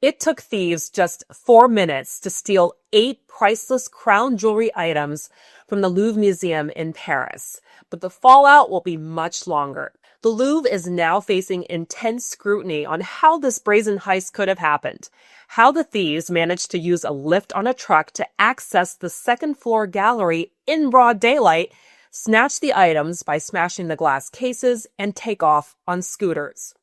It took thieves just 4 minutes to steal 8 priceless crown jewelry items from the Louvre Museum in Paris, but the fallout will be much longer. The Louvre is now facing intense scrutiny on how this brazen heist could have happened, how the thieves managed to use a lift on a truck to access the second-floor gallery in broad daylight, snatch the items by smashing the glass cases, and take off on scooters.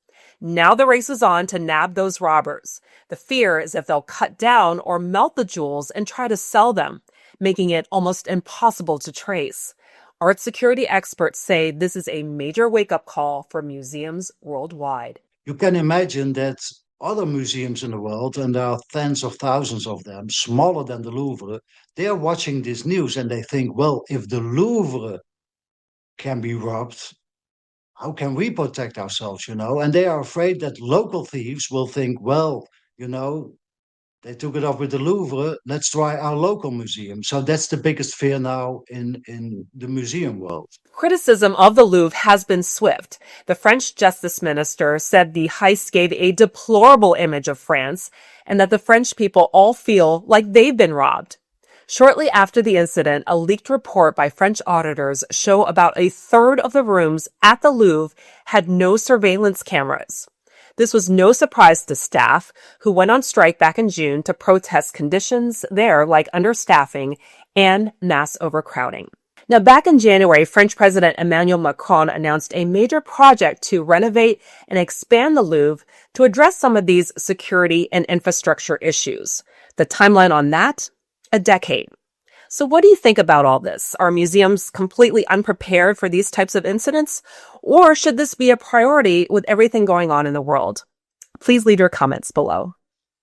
Now the race is on to nab those robbers. The fear is if they'll cut down or melt the jewels and try to sell them, making it almost impossible to trace. Art security experts say this is a major wake-up call for museums worldwide. You can imagine that other museums in the world, and there are tens of thousands of them, smaller than the Louvre, they are watching this news and they think, well, if the Louvre can be robbed, how can we protect ourselves, And they are afraid that local thieves will think, well, they took it off with the Louvre, let's try our local museum. So that's the biggest fear now in the museum world. Criticism of the Louvre has been swift. The French justice minister said the heist gave a deplorable image of France and that the French people all feel like they've been robbed. Shortly after the incident, a leaked report by French auditors show about a third of the rooms at the Louvre had no surveillance cameras. This was no surprise to staff, who went on strike back in June to protest conditions there like understaffing and mass overcrowding. Now, back in January, French President Emmanuel Macron announced a major project to renovate and expand the Louvre to address some of these security and infrastructure issues. The timeline on that? A decade. So what do you think about all this? Are museums completely unprepared for these types of incidents? Or should this be a priority with everything going on in the world? Please leave your comments below.